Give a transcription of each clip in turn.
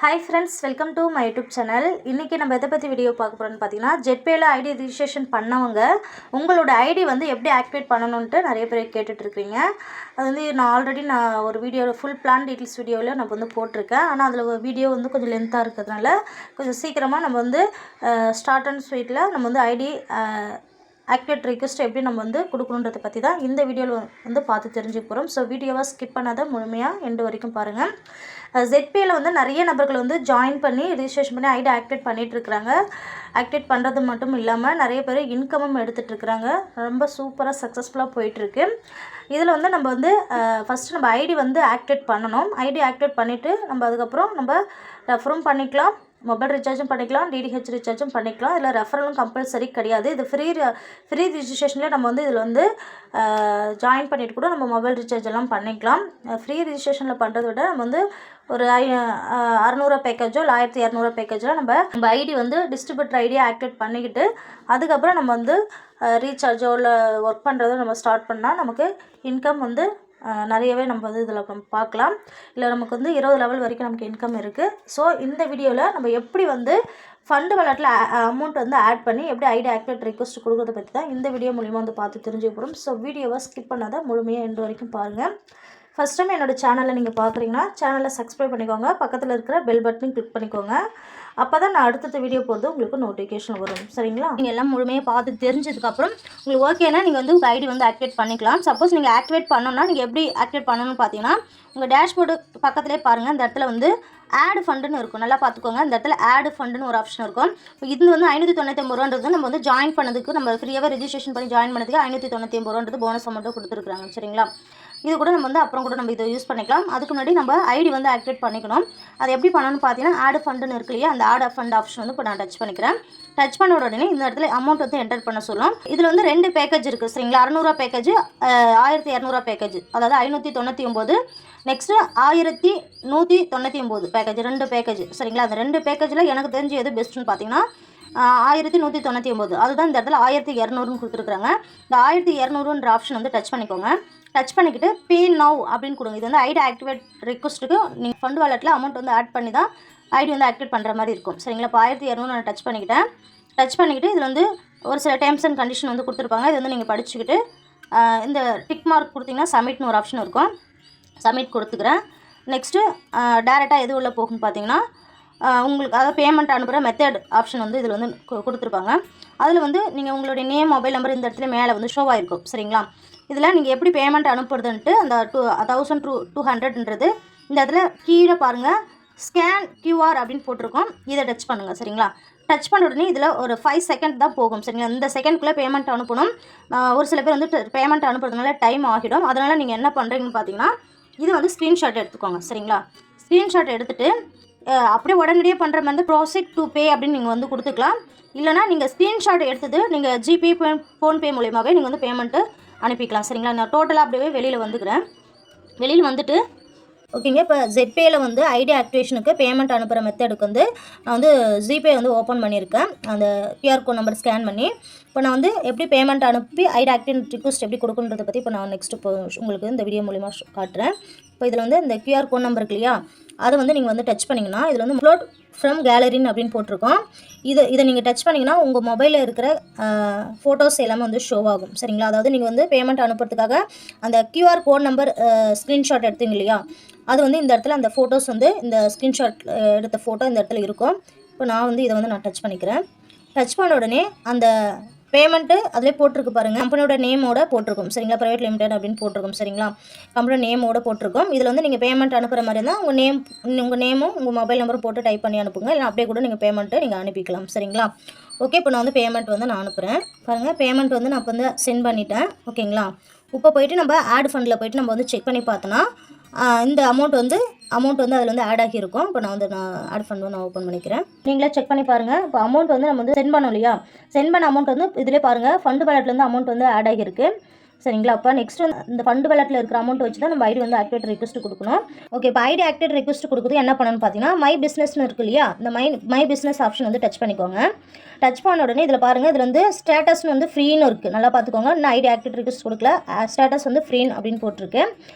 Hi friends, welcome to my YouTube channel. இன்னைக்கு நம்ம எதை பற்றி வீடியோ பார்க்க போகிறோம்னு பார்த்தீங்கன்னா ஜெட்பேல ஐடி ரிஜிஸ்ட்ரேஷன் பண்ணவங்க உங்களோட ஐடி வந்து எப்படி ஆக்டிவேட் பண்ணணுன்ட்டு நிறைய பேர் கேட்டுட்ருக்கீங்க. அது வந்து நான் ஒரு வீடியோ ஃபுல் பிளான் டீட்டெயில்ஸ் வீடியோவில் நம்ம வந்து போட்டிருக்கேன். ஆனால் அதில் வீடியோ வந்து கொஞ்சம் லென்த்தாக இருக்கிறதுனால கொஞ்சம் சீக்கிரமாக நம்ம வந்து ஸ்டார்ட் அண்ட் ஸ்வீட்டில் நம்ம வந்து ஐடி ஆக்டிவேட் ரிக்வெஸ்ட் எப்படி நம்ம வந்து கொடுக்கணுன்றதை பற்றி தான் இந்த வீடியோவில் வந்து பார்த்து தெரிஞ்சுக்க போகிறோம். ஸோ வீடியோவை ஸ்கிப் பண்ணாத முழுமையாக எண்டு வரைக்கும் பாருங்கள். ஜெட்பேயில் வந்து நிறைய நபர்கள் வந்து ஜாயின் பண்ணி ரிஜிஸ்ட்ரேஷன் பண்ணி ஐடி ஆக்டிவேட் பண்ணிகிட்ருக்குறாங்க. ஆக்டிவேட் பண்ணுறது மட்டும் இல்லாமல் நிறைய பேர் இன்கமும் எடுத்துகிட்ருக்குறாங்க. ரொம்ப சூப்பராக சக்ஸஸ்ஃபுல்லாக போயிட்டுருக்கு. இதில் வந்து நம்ம வந்து ஃபஸ்ட்டு நம்ம ஐடி வந்து ஆக்டிவேட் பண்ணணும். ஐடி ஆக்டிவேட் பண்ணிவிட்டு நம்ம அதுக்கப்புறம் நம்ம ரெஃபரும் பண்ணிக்கலாம், மொபைல் ரீசார்ஜும் பண்ணிக்கலாம், டிடிஹெச் ரீசார்ஜும் பண்ணிக்கலாம். இதில் ரெஃபரலும் கம்பல்சரி கிடையாது. இது ஃப்ரீ ரிஜிஸ்ட்ரேஷனில் நம்ம வந்து இதில் வந்து ஜாயின் பண்ணிவிட்டு கூட நம்ம மொபைல் ரீசார்ஜ் எல்லாம் பண்ணிக்கலாம். ஃப்ரீ ரிஜிஸ்ட்ரேஷனில் பண்ணுறத விட நம்ம வந்து ஒரு 600 பேக்கேஜோ இல்லை 1200 பேக்கேஜோ நம்ம ஐடி வந்து டிஸ்ட்ரிபியூட்டர் ஐடியை ஆக்டிவேட் பண்ணிக்கிட்டு அதுக்கப்புறம் நம்ம வந்து ரீசார்ஜோ இல்லை ஒர்க் பண்ணுறதோ நம்ம ஸ்டார்ட் பண்ணால் நமக்கு இன்கம் வந்து நிறையவே நம்ம வந்து இதில் பார்க்கலாம். இல்லை நமக்கு வந்து 20 லெவல் வரைக்கும் நமக்கு இன்கம் இருக்குது. ஸோ இந்த வீடியோவில் நம்ம எப்படி வந்து ஃபண்டு வாலெட்டில் அமௌண்ட் வந்து ஆட் பண்ணி எப்படி ஐடி ஆக்டிவேட் ரிக்வெஸ்ட் கொடுக்குறத பற்றி தான் இந்த வீடியோ மூலிமா வந்து பார்த்து தெரிஞ்சுக்க போகிறோம். ஸோ வீடியோவை ஸ்கிப் பண்ணாத முழுமையாக எண்டு வரைக்கும் பாருங்கள். ஃபஸ்ட் டைம் என்னோடய சேனலை நீங்கள் பார்க்குறீங்கன்னா சேனலை சப்ஸ்கிரைப் பண்ணிக்கோங்க, பக்கத்தில் இருக்கிற பெல் பட்டனையும் கிளிக் பண்ணிக்கோங்க. அப்போ தான் நான் அடுத்தடுத்த வீடியோ போகிறது உங்களுக்கு நோட்டிஃபிகேஷன் வரும். சரிங்களா? நீங்கள் எல்லாம் முழுமையாக பார்த்து தெரிஞ்சதுக்கப்புறம் உங்களுக்கு ஓகேனா நீங்கள் வந்து உங்கள் ஐடி வந்து ஆக்டிவேட் பண்ணிக்கலாம். சப்போஸ் நீங்கள் ஆக்டிவேட் பண்ணணும்னா நீங்கள் எப்படி ஆக்டிவேட் பண்ணணும்னு பார்த்தீங்கன்னா உங்கள் டேஷ்போர்டு பக்கத்துலேயே பாருங்கள், இந்த இடத்துல வந்து ஆட் ஃபண்டுன்னு இருக்கும். நல்லா பார்த்துக்கோங்க, இந்த இடத்துல ஆட் ஃபண்டுன்னு ஒரு ஆப்ஷன் இருக்கும். இது வந்து 599 ரூபான்றது நம்ம வந்து ஜாயின் பண்ணதுக்கு நம்ம ஃப்ரீயாகவே ரிஜிஸ்ட்ரேஷன் பண்ணி ஜாயின் பண்ணதுக்கு 599 ரூபான்றது போனஸ் அமௌண்ட்டு கொடுத்துருக்குறாங்க. சரிங்களா? இது கூட நம்ம வந்து அப்புறம் கூட நம்ம இதை யூஸ் பண்ணிக்கலாம். அதுக்கு முன்னாடி நம்ம ஐடி வந்து ஆக்டிவேட் பண்ணிக்கணும். அது எப்படி பண்ணணும்னு பார்த்தீங்கன்னா ஆட் ஃபண்டுன்னு இருக்கு இல்லையா, அந்த ஆட் ஃபண்ட் ஆப்ஷன் வந்து இப்போ நான் டச் பண்ணிக்கிறேன். டச் பண்ண உடனே இந்த இடத்துல அமௌண்ட் வந்து என்டர் பண்ண சொல்லும். இதில் வந்து 2 பேக்கேஜ் இருக்குது. சரிங்களா? 600 பேக்கேஜ், 1200 பேக்கேஜ், அதாவது 599, நெக்ஸ்ட்டு 1199 பேக்கேஜ், 2 பேக்கேஜ். சரிங்களா? அந்த 2 பேக்கேஜில் எனக்கு தெரிஞ்சு எது பெஸ்ட்டுன்னு பார்த்தீங்கன்னா 1199, அதுதான் இந்த இடத்துல 1200ன்னு கொடுத்துருக்குறாங்க. இந்த 1200ன்ற ஆப்ஷன் வந்து டச் பண்ணிக்கோங்க. டச் பண்ணிக்கிட்டு பே நவ் அப்படின்னு கொடுங்க. இது வந்து ஐடி ஆக்டிவேட் ரிக்வெஸ்ட்டுக்கு நீங்கள் ஃபண்ட் வாலெட்டில் அமௌண்ட் வந்து ஆட் பண்ணி தான் ஐடி வந்து ஆக்டிவேட் பண்ணுற மாதிரி இருக்கும். சரிங்களா? இப்போ 1200 நான் டச் பண்ணிக்கிட்டேன். டச் பண்ணிக்கிட்டு இதில் வந்து ஒரு சில டேர்ம்ஸ் அண்ட் கண்டிஷன் வந்து கொடுத்துருப்பாங்க. இது வந்து நீங்கள் படிச்சுக்கிட்டு இந்த டிக் மார்க் கொடுத்தீங்கன்னா சப்மிட்னு ஒரு ஆப்ஷன் இருக்கும். சப்மிட் கொடுத்துக்கிறேன். நெக்ஸ்ட்டு டேரெக்டாக எது உள்ள போகும்னு பார்த்தீங்கன்னா உங்களுக்கு அதாவது பேமெண்ட் அனுப்புகிற மெத்தட் ஆப்ஷன் வந்து இதில் வந்து கொடுத்துருப்பாங்க. அதில் வந்து நீங்கள் உங்களுடைய நேம், மொபைல் நம்பர் இந்த இடத்துல மேலே வந்து ஷோ ஆகிருக்கும். சரிங்களா? இதில் நீங்கள் எப்படி பேமெண்ட் அனுப்புறதுன்ட்டு அந்த 1200ன்றது இந்த இடத்துல கீழே பாருங்கள், ஸ்கேன் QR அப்படின்னு போட்டிருக்கோம். இதை டச் பண்ணுங்கள். சரிங்களா? டச் பண்ண உடனே இதில் ஒரு 5 செகண்ட் தான் போகும். சரிங்களா? இந்த செகண்ட்குள்ளே பேமெண்ட் அனுப்பணும். ஒரு சில பேர் வந்து பேமெண்ட் அனுப்புறதுனால டைம் ஆகிடும். அதனால் நீங்கள் என்ன பண்ணுறீங்கன்னு பார்த்தீங்கன்னா இது வந்து ஸ்க்ரீன்ஷாட் எடுத்துக்கோங்க. சரிங்களா? ஸ்க்ரீன்ஷாட் எடுத்துகிட்டு அப்படியே உடனடியே பண்ணுற மாதிரி ப்ரோசீட் டு பே அப்படின்னு நீங்கள் வந்து கொடுத்துக்கலாம். இல்லைனா நீங்கள் ஸ்க்ரீன்ஷாட் எடுத்தது நீங்கள் ஜிபே, ஃபோன்பே மூலியமாகவே நீங்கள் வந்து பேமெண்ட்டு அனுப்பிக்கலாம். சரிங்களா? நான் டோட்டலாக அப்படியே வெளியில் வந்துக்கிறேன். வெளியில் வந்துட்டு ஓகேங்க. இப்போ ஜெட்பேயில் வந்து ஐடி ஆக்டிவேஷனுக்கு பேமெண்ட் அனுப்புகிற மெத்தடுக்கு வந்து நான் வந்து ஜிபே வந்து ஓப்பன் பண்ணியிருக்கேன். அந்த QR கோட் நம்பர் ஸ்கேன் பண்ணி இப்போ நான் வந்து எப்படி பேமெண்ட் அனுப்பி ஐடி ஆக்டிவேட் ரிக்வெஸ்ட் எப்படி கொடுக்குன்றதை பற்றி இப்போ நான் நெக்ஸ்ட்டு இப்போ உங்களுக்கு இந்த வீடியோ மூலிமா காட்டுறேன். இப்போ இதில் வந்து இந்த QR கோட் நம்பர் இருக்கு இல்லையா, அதை வந்து நீங்கள் வந்து டச் பண்ணிங்கன்னா இதில் வந்து அப்லோட் ஃப்ரம் கேலரின்னு அப்படின்னு போட்டிருக்கோம். இதை நீங்கள் டச் பண்ணிங்கன்னா உங்கள் மொபைலில் இருக்கிற ஃபோட்டோஸ் எல்லாமே வந்து ஷோ ஆகும். சரிங்களா? அதாவது நீங்கள் வந்து பேமெண்ட் அனுப்புறதுக்காக அந்த QR கோட் நம்பர் ஸ்க்ரீன்ஷாட் எடுத்தீங்க இல்லையா, அது வந்து இந்த இடத்துல அந்த ஃபோட்டோஸ் வந்து இந்த ஸ்க்ரீன்ஷாட் எடுத்த ஃபோட்டோ இந்த இடத்துல இருக்கும். இப்போ நான் வந்து இதை வந்து நான் டச் பண்ணிக்கிறேன். டச் பண்ண உடனே அந்த பேமெண்ட்டு அதிலே போட்டிருக்கு பாருங்கள், கம்பெனியோட நேமோட போட்டிருக்கும். சரிங்களா? ப்ரைவேட் லிமிடெட் அப்படின்னு போட்டிருக்கும். சரிங்களா? கம்பெனியோட நேமோட போட்டிருக்கும். இதில் வந்து நீங்கள் பேமெண்ட் அனுப்புகிற மாதிரி இருந்தால் உங்கள் நேமும் உங்கள் மொபைல் நம்பரும் போட்டு டைப் பண்ணி அனுப்புங்க. இல்லை அப்படியே கூட நீங்கள் பேமெண்ட்டு நீங்கள் அனுப்பிக்கலாம். சரிங்களா? ஓகே. இப்போ நான் வந்து பேமெண்ட் வந்து நான் அனுப்புகிறேன். பாருங்கள், பேமெண்ட் வந்து நான் இப்போ வந்து சென்ட் பண்ணிட்டேன். ஓகேங்களா? இப்போ போய்ட்டு நம்ம ஆட் ஃபண்டில் போய்ட்டு நம்ம வந்து செக் பண்ணி பார்த்தோன்னா இந்த அமௌண்ட் வந்து அதில் வந்து ஆட் ஆகியிருக்கும். இப்போ நான் ஆட் ஃபண்ட் வந்து நான் ஓப்பன் பண்ணிக்கிறேன். நீங்களே செக் பண்ணி பாருங்கள். இப்போ அமௌண்ட் வந்து நம்ம வந்து சென்ட் பண்ணோம் இல்லையா, சென்ட் பண்ண அமௌண்ட் வந்து இதிலே பாருங்கள் ஃபண்டு வாலெட்லேருந்து அமௌண்ட் வந்து ஆட் ஆகியிருக்கு. சரிங்களா? அப்போ நெக்ஸ்ட் இந்த ஃபண்டு வாலெட்டில் இருக்கிற அமௌண்ட் வச்சு தான் நம்ம ஐடி வந்து ஆக்டிவேட் ரிக்வெஸ்ட் கொடுக்கணும். ஓகே. இப்போ ஐடி ஆக்டிவேட் ரிக்வெஸ்ட் கொடுக்குறது என்ன பண்ணணும்னு பார்த்தீங்கன்னா மை பிஸ்னஸ்னு இருக்கு இல்லையா, இந்த மை பிஸ்னஸ் ஆப்ஷன் வந்து டச் பண்ணிக்கோங்க. டச் பண்ண உடனே இதில் பாருங்கள், இதில் வந்து ஸ்டேட்டஸ்னு வந்து ஃப்ரீன்னு இருக்குது. நல்லா பார்த்துக்கோங்க. இன்னும் ஐடி ஆக்டிவேட் ரிக்வெஸ்ட் கொடுக்கல, ஸ்டேட்டஸ் வந்து ஃப்ரீன்னு அப்படின்னு போட்டிருக்கு.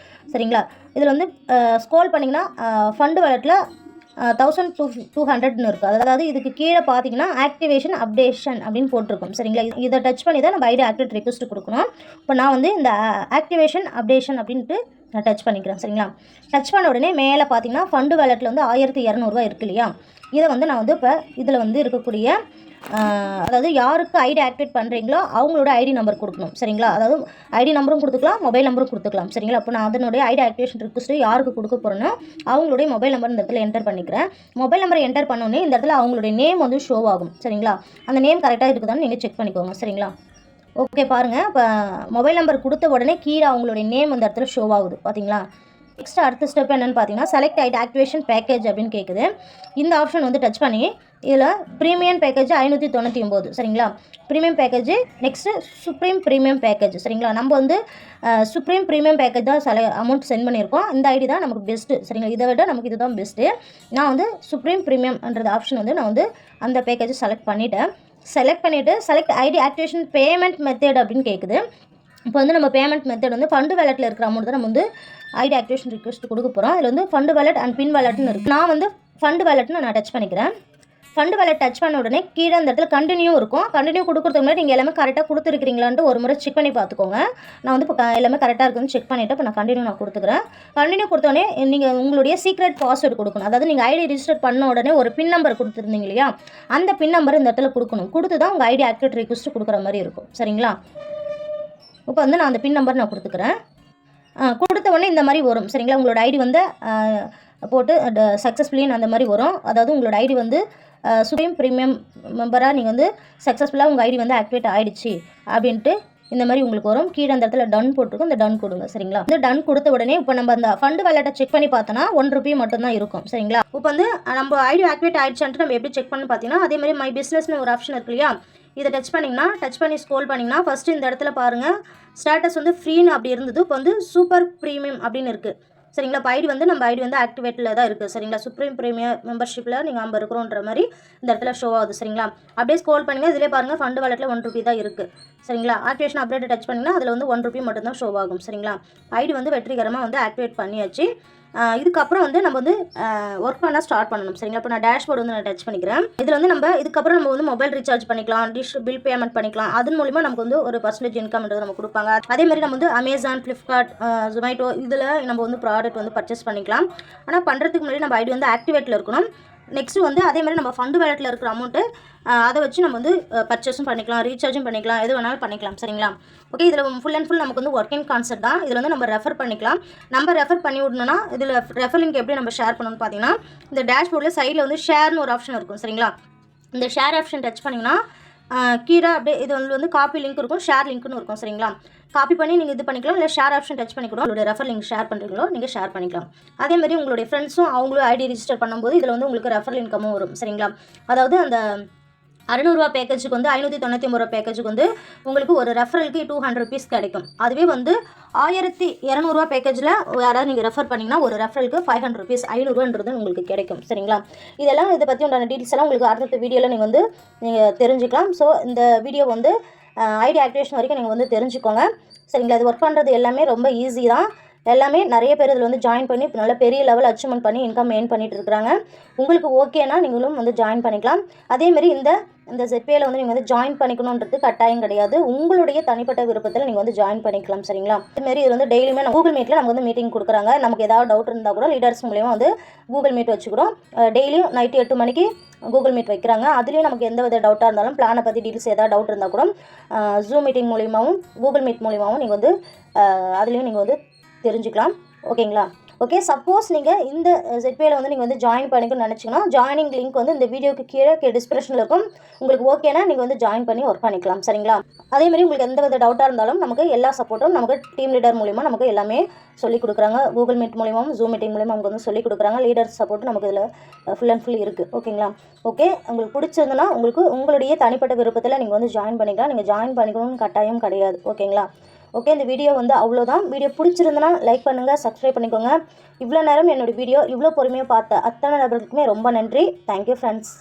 சரிங்களா? இதில் வந்து ஸ்க்ரோல் பண்ணிங்கன்னா ஃபண்டு வாலெட்டில் 1200 இருக்குது. அதாவது இதுக்கு கீழே பார்த்தீங்கன்னா ஆக்டிவேஷன் அப்டேஷன் அப்படின்னு போட்டிருக்கும். சரிங்களா, இதை டச் பண்ணி தான் நம்ம ஐடி ஆக்டிவேட் ரிக்வெஸ்ட் கொடுக்கணும். இப்போ நான் வந்து இந்த ஆக்டிவேஷன் அப்டேஷன் அப்படின்ட்டு நான் டச் பண்ணிக்கிறேன். சரிங்களா, டச் பண்ண உடனே மேலே பார்த்தீங்கன்னா ஃபண்டு வேலெட்டில் வந்து 1200 இருக்கு இல்லையா, இதை வந்து நான் வந்து இப்போ இதில் வந்து இருக்கக்கூடிய அதாவது யாருக்கு ஐடி ஆக்டிவேட் பண்ணுறீங்களோ அவங்களோட ஐடி நம்பர் கொடுக்கணும். சரிங்களா, அதாவது ஐடி நம்பரும் கொடுத்துக்கலாம், மொபைல் நம்பரும் கொடுத்துக்கலாம். சரிங்களா, அப்போ நான் அதனுடைய ஐடி ஆக்டிவேஷன் ரிக்வெஸ்ட்டு யாருக்கு கொடுக்க போகிறேன்னா அவங்களுடைய மொபைல் நம்பர் இந்த இடத்துல என்டர் பண்ணிக்கிறேன். மொபைல் நம்பரை என்டர் பண்ணோன்னே இந்த இடத்துல அவங்களுடைய நேம் வந்து ஷோ ஆகும். சரிங்களா, அந்த நேம் கரெக்டாக இருக்குதான்னு நீங்கள் செக் பண்ணிக்கோங்க. சரிங்களா, ஓகே பாருங்கள், இப்போ மொபைல் நம்பர் கொடுத்த உடனே கீழே அவங்களுடைய நேம் இந்த இடத்துல ஷோ ஆகுது. பார்த்தீங்களா, நெக்ஸ்ட் அடுத்த ஸ்டெப் என்னென்னு பார்த்தீங்கன்னா செலக்ட் ஐடி ஆக்டிவேஷன் பேக்கேஜ் அப்படின்னு கேட்குது. இந்த ஆப்ஷன் வந்து டச் பண்ணி இதில் ப்ரீமியம் பேக்கேஜ் 599. சரிங்களா, premium package next supreme premium package. சரிங்களா, நம்ம வந்து சுப்ரீம் ப்ரீமியம் பேக்கேஜ் தான் அமௌண்ட் சென்ட் பண்ணியிருக்கோம். இந்த ஐடி தான் நமக்கு பெஸ்ட்டு. சரிங்களா, இதை விட நமக்கு இது தான் பெஸ்ட்டு. நான் வந்து சுப்ரீம் ப்ரீமியம்ன்றது ஆப்ஷன் வந்து நான் வந்து அந்த பேக்கேஜை செலக்ட் பண்ணிவிட்டேன். Select ID activation payment method அப்படின்னு கேட்குது. இப்போ வந்து நம்ம பேமெண்ட் மெத்தட் வந்து ஃபண்டு வேலெட்டில் இருக்கிற அமௌண்ட் தான் நம்ம வந்து ஐடி ஆக்டிவேஷன் ரிக்வெஸ்ட் கொடுக்க போகிறோம். அதில் வந்து ஃபண்டு வேலெட் அண்ட் பின் வேலெட்னு இருக்குது. நான் வந்து ஃபண்டு வேலெட்னு நான் டச் பண்ணிக்கிறேன். ஃபண்டு வேலெட் டச் பண்ண உடனே கீழே அந்த இடத்துல கண்டினியூ இருக்கும். கண்டினியூ கொடுக்குறதுக்கு முன்னாடி நீங்கள் எல்லாமே கரெக்டாக கொடுத்துருக்கீங்களான்ட்டு ஒரு முறை செக் பண்ணி பார்த்துக்கோங்க. நான் வந்து இப்போ எல்லாமே கரெக்டாக இருக்குன்னு செக் பண்ணிவிட்டு இப்போ நான் கண்டினியூ கொடுத்துக்கிறேன். கண்டினியூ கொடுத்தோடனே நீங்கள் உங்களுடைய சீக்ரெட் பாஸ்வேர்டு கொடுக்கணும். அதாவது நீங்கள் ஐடி ரிஜிஸ்டர் பண்ண உடனே ஒரு பின் நம்பர் கொடுத்துருந்தீங்க இல்லையா, அந்த பின் நம்பர் இந்த இடத்துல கொடுக்கணும். கொடுத்து தான் உங்கள் ஐடி ஆக்டிவேட் ரிக்வெஸ்ட் கொடுக்குற மாதிரி இருக்கும். சரிங்களா, இப்போ வந்து நான் அந்த பின் நம்பர் நான் கொடுத்துக்கிறேன். கொடுத்த உடனே இந்த மாதிரி வரும். சரிங்களா, உங்களோட ஐடி வந்து போட்டு சக்ஸஸ்ஃபுல்லின்னு அந்த மாதிரி வரும். அதாவது உங்களோட ஐடி வந்து சுப்ரீம் ப்ரீமியம் மெம்பராக நீங்கள் வந்து சக்ஸஸ்ஃபுல்லாக உங்கள் ஐடி வந்து ஆக்டிவேட் ஆகிடுச்சு அப்படின்ட்டு இந்த மாதிரி உங்களுக்கு வரும். கீழே அந்த இடத்துல டன் போட்டுருக்கும், இந்த டன் கொடுங்க. சரிங்களா, இந்த டன் கொடுத்த உடனே இப்போ நம்ம அந்த ஃபண்டு வேலெட்டை செக் பண்ணி பார்த்தோன்னா ₹1 மட்டும்தான் இருக்கும். சரிங்களா, இப்போ வந்து நம்ம ஐடி ஆக்டிவேட் ஆகிடுச்சான்ட்டு நம்ம எப்படி செக் பண்ணி பார்த்தீங்கன்னா அதே மாதிரி மை பிஸ்னஸ்னு ஒரு ஆப்ஷன் இருக்கு இல்லையா, இதை டச் பண்ணி ஸ்க்ரோல் பண்ணிங்கன்னா ஃபஸ்ட்டு இந்த இடத்துல பாருங்கள் ஸ்டேட்டஸ் வந்து ஃப்ரீன்னு அப்படி இருந்தது. இப்போ வந்து சூப்பர் ப்ரீமியம் அப்படின்னு இருக்குது. சரிங்களா, இப்போ ஐடி வந்து நம்ம ஐடி வந்து ஆக்டிவேட்டில் தான் இருக்குது. சரிங்களா, சுப்ரீம் ப்ரீமியம் மெம்பர்ஷிப்பில் நீங்கள் நம்ம இருக்கிறோன்ற மாதிரி இந்த இடத்துல ஷோ ஆகுது. சரிங்களா, அப்படியே ஸ்க்ரோல் பண்ணுங்கள், இதிலே பாருங்கள் ஃபண்டு வேலெட்டில் ₹1 தான் இருக்குது. சரிங்களா, ஆக்டிவேஷன் அப்டேட் டச் பண்ணிங்கன்னா அதில் வந்து ₹1 மட்டும்தான் ஷோ ஆகும். சரிங்களா, ஐடி வந்து வெற்றிகரமாக வந்து ஆக்டிவேட் பண்ணியாச்சு. இதுக்கப்புறம் வந்து நம்ம வந்து ஒர்க் பண்ண ஸ்டார்ட் பண்ணணும். சரிங்களா, இப்போ நான் டேஷ்போர்டு வந்து நான் டச் பண்ணிக்கிறேன். இதில் வந்து இதுக்கப்புறம் நம்ம வந்து மொபைல் ரீசார்ஜ் பண்ணிக்கலாம், டிஷ் பில் பேமெண்ட் பண்ணிக்கலாம். அதன் மூலிமா நமக்கு வந்து ஒரு % இன்கம்ன்றது நம்ம கொடுப்பாங்க. அதே மாதிரி நம்ம வந்து அமேசான், ஃப்ளிப்கார்ட், ஜொமேட்டோ இதில் நம்ம வந்து ப்ராடக்ட் வந்து பர்ச்சேஸ் பண்ணிக்கலாம். ஆனால் பண்ணுறதுக்கு முன்னாடி நம்ம ஐடி வந்து ஆக்டிவேட்டில் இருக்கணும். நெக்ஸ்ட்டு வந்து அதே மாதிரி நம்ம ஃபண்டு வேலெட்டில் இருக்கிற அமௌண்ட்டு அதை வச்சு நம்ம வந்து பர்ச்சேஸும் பண்ணிக்கலாம், ரீசார்ஜும் பண்ணிக்கலாம், எது வேணாலும் பண்ணிக்கலாம். சரிங்களா, ஓகே, இதில் ஃபுல் அண்ட் ஃபுல் நமக்கு வந்து ஒர்க்கிங் கான்செப்ட் தான். இதில் வந்து நம்ம ரெஃபர் பண்ணிக்கலாம். நம்ம ரெஃபர் பண்ணி விடணும்னா இதில் ரெஃபர் லிங்க் எப்படி நம்ம ஷேர் பண்ணணும்னு பார்த்தீங்கன்னா இந்த டேஷ்போர்டில் சைடில் வந்து ஷேர்னு ஒரு ஆப்ஷன் இருக்கும். சரிங்களா, இந்த ஷேர் ஆப்ஷன் டச் பண்ணிங்கன்னா கீழே அப்படியே இது வந்து காப்பி லிங்க் இருக்கும், ஷேர் லிங்க்னு இருக்கும். சரிங்களா, காப்பி பண்ணி நீங்கள் இது பண்ணிக்கலாம், இல்லை ஷேர் ஆப்ஷன் டச் பண்ணி கூட உங்களுடைய ரெஃபர் லிங்க் ஷேர் பண்ணுறீங்களோ நீங்கள் ஷேர் பண்ணிக்கலாம். அதேமாதிரி உங்களுடைய ஃப்ரெண்ட்ஸும் அவங்களும் ஐடி ரிஜிஸ்டர் பண்ணும்போது இதில் வந்து உங்களுக்கு ரெஃபர் இன்கமும் வரும். சரிங்களா, அதாவது அந்த ₹600 பேக்கேஜுக்கு வந்து ₹599 பேக்கேஜுக்கு வந்து உங்களுக்கு ஒரு ரெஃபரலுக்கு ₹200 கிடைக்கும். அதுவே வந்து ₹1200 பேக்கேஜில் யாராவது நீங்கள் ரெஃபர் பண்ணிங்கன்னா ஒரு ரெஃபரலுக்கு ₹500 ₹500 உங்களுக்கு கிடைக்கும். சரிங்களா, இதெல்லாம் இதை பற்றி உண்டான டீட்டெயில்ஸ் எல்லாம் உங்களுக்கு அடுத்த வீடியோவில் நீங்கள் தெரிஞ்சுக்கலாம். ஸோ இந்த வீடியோ வந்து ஐடி ஆக்டிவேஷன் வரைக்கும் நீங்கள் வந்து தெரிஞ்சுக்கோங்க. சரிங்களா, இது ஒர்க் பண்ணுறது எல்லாமே ரொம்ப ஈஸி தான். எல்லாமே நிறைய பேர் இதில் வந்து ஜாயின் பண்ணி இப்போ நல்ல பெரிய லெவல் அச்சீவ்மெண்ட் பண்ணி இன்கம் ஏர்ன் பண்ணிட்டு இருக்கிறாங்க. உங்களுக்கு ஓகேனா நீங்களும் வந்து ஜாயின் பண்ணிக்கலாம். அதேமாரி இந்த ZPayல வந்து நீங்கள் வந்து ஜாயின் பண்ணிக்கணுன்றது கட்டாயம் கிடையாது. உங்களுடைய தனிப்பட்ட விருப்பத்தில் நீங்கள் வந்து ஜாயின் பண்ணிக்கலாம். சரிங்களா, அதுமாரி இது வந்து டெய்லியுமே கூகுள் மீட்டில் நமக்கு வந்து மீட்டிங் கொடுக்குறாங்க. நமக்கு ஏதாவது டவுட் இருந்தால் கூட லீடர்ஸ் மூலியமாக வந்து கூகுள் மீட் வச்சுக்கிறோம். டெய்லியும் நைட்டு 8 மணிக்கு கூகுள் மீட் வைக்கிறாங்க. அதுலேயும் நமக்கு எந்த வித டவுட்டாக இருந்தாலும் பிளானை பற்றி டீட்டெயில்ஸ் ஏதாவது டவுட் இருந்தால் கூட ஜூம் மீட்டிங் மூலியமாகவும் கூகுள் மீட் மூலியமாகவும் நீங்கள் வந்து அதுலேயும் நீங்கள் வந்து தெரிஞ்சுக்கலாம். ஓகேங்களா, ஓகே, சப்போஸ் நீங்கள் இந்த ZPayல வந்து நீங்கள் வந்து ஜாயின் பண்ணிக்கணும்னு நினச்சிங்கன்னா ஜாயினிங் லிங்க் வந்து இந்த வீடியோக்கு கீழே டிஸ்கிரிப்ஷனில் இருக்கும். உங்களுக்கு ஓகேனா நீங்கள் வந்து ஜாயின் பண்ணி ஒர்க் பண்ணிக்கலாம். சரிங்களா, அதேமாதிரி உங்களுக்கு எந்த வித டவுட்டாக இருந்தாலும் நமக்கு எல்லா சப்போர்ட்டும் நமக்கு டீம் லீடர் மூலிமா நமக்கு எல்லாமே சொல்லிக் கொடுக்குறாங்க. கூகுள் மீட் மூலியமாகவும் ஜூம் மீட்டிங் மூலிமா நமக்கு வந்து சொல்லிக் கொடுக்குறாங்க. லீடர் சப்போர்ட்டும் நமக்கு இதில் ஃபுல் அண்ட் ஃபுல் இருக்குது. ஓகேங்களா, ஓகே, உங்களுக்கு பிடிச்சிருந்தனா உங்களுடைய தனிப்பட்ட விருப்பத்தில் நீங்கள் வந்து ஜாயின் பண்ணிக்கலாம். நீங்கள் ஜாயின் பண்ணிக்கணும்னு கட்டாயம் கிடையாது. ஓகேங்களா, ஓகே, இந்த வீடியோ வந்து அவ்வளோதான். வீடியோ பிடிச்சிருந்தனா லைக் பண்ணுங்கள், சப்ஸ்கிரைப் பண்ணிக்கோங்க. இவ்வளோ நேரம் என்னோடய வீடியோ இவ்வளோ பொறுமையாக பார்த்த அத்தனை நபர்களுக்குமே ரொம்ப நன்றி. Thank you friends.